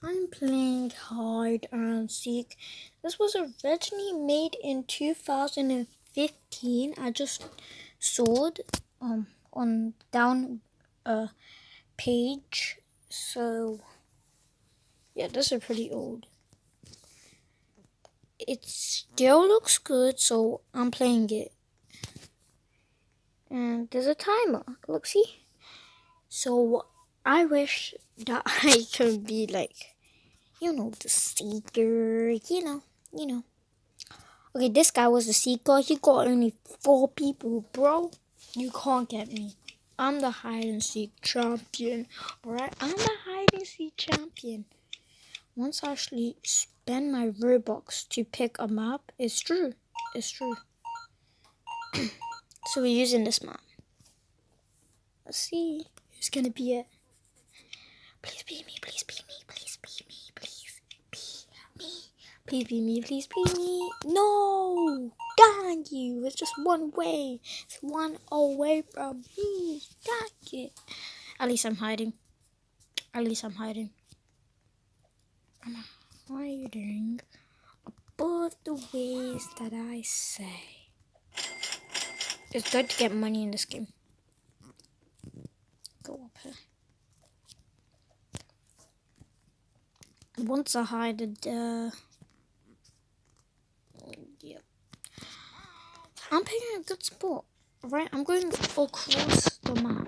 I'm playing hide and seek. This was originally made in 2015. I just saw it on down page. So yeah, this is pretty old. It still looks good, so I'm playing it. And there's a timer. Look, see? So I wish that I could be like, the seeker, you know. Okay, this guy was the seeker. He got only 4 people, bro. You can't get me. I'm the hide and seek champion. Alright, I'm the hide and seek champion. Once I actually spend my Robux to pick a map, it's true. It's true. So we're using this map. Let's see who's gonna be it. Please be me, please be me, please be me, please be me. Please be me, please be me. No! Dang you! It's just one way. It's one away from me. Dang it. At least I'm hiding. At least I'm hiding. I'm hiding above the ways that I say. It's good to get money in this game. Go up here. Once I hide it, yep. I'm picking a good spot. Right, I'm going across the map.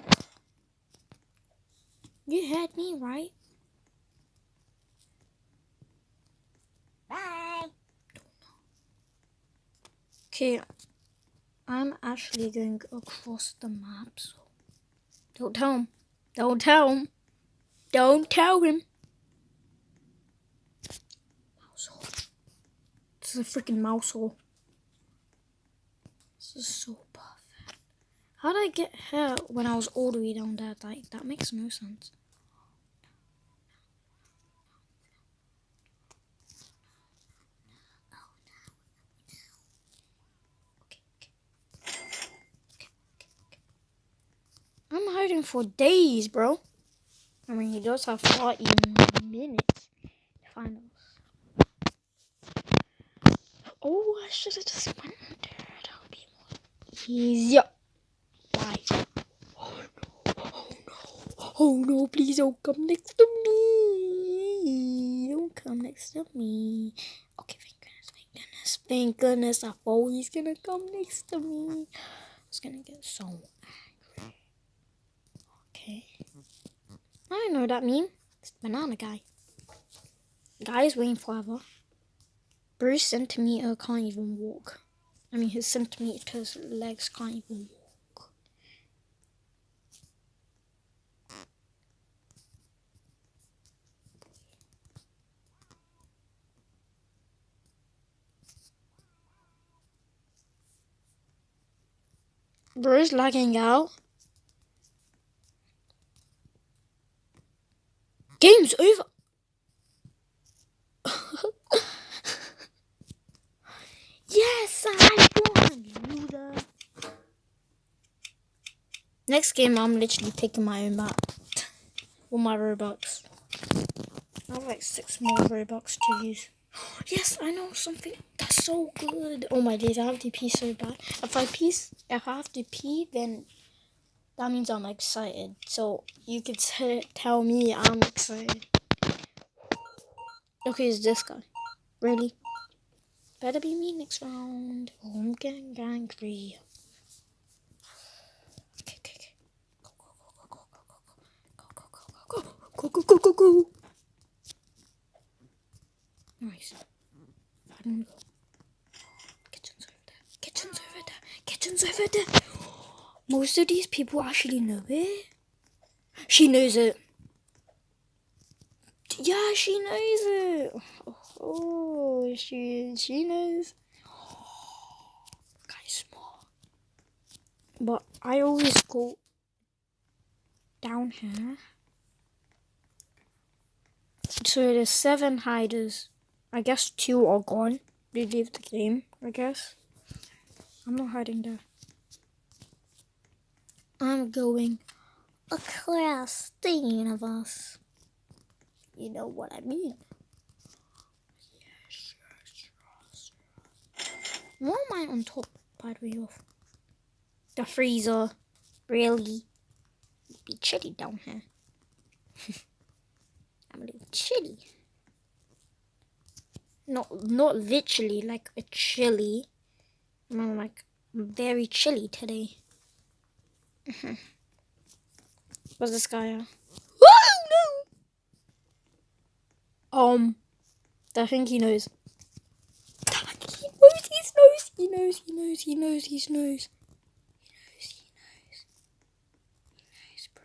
You heard me, right? Bye. Okay, I'm actually going across the map, so don't tell him. Don't tell him. Don't tell him. Mouse hole. This is a freaking mouse hole. This is so perfect. How did I get here when I was all the way down there? Like, that makes no sense. I'm hiding for days, bro. I mean, he does have 40 minutes to find us. Oh, I should have just went there. That would be more easier. Why? Oh no, oh no, oh no, please don't come next to me. Don't come next to me. Okay, thank goodness, thank goodness, thank goodness. I thought he's gonna come next to me. I was gonna get so angry. Okay. I know that meme. It's the banana guy. The guy is waiting forever. Bruce centimeter can't even walk. I mean, his centimeters legs can't even walk. Bruce lagging out. Game's over. Yes, I won, loser. Next game, I'm literally picking my own map. All my Robux. I have like 6 more Robux to use. Yes, I know something that's so good. Oh my days, I have to pee so bad. If I have to pee, then that means I'm excited. So you could tell me I'm excited. Okay, it's this guy. Really? Better be me next round. Oh, I'm getting angry. Okay. Go. Nice. I don't go. Kitchen's over there. Most of these people actually know it. She knows it. Yeah, she knows it. Oh, she knows. Guy's smart. But I always go down here. So there's 7 hiders. I guess 2 are gone. They leave the game, I guess. I'm not hiding there. I'm going across the universe. You know what I mean? What am I on top, by the way, of? The freezer. Really? It'd be chilly down here. I'm a little chilly. Not literally like a chilly. I'm like very chilly today. What's this guy? Oh no! I think he knows. He knows, bro.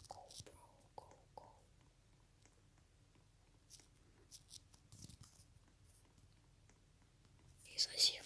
Go. Yes, I see you.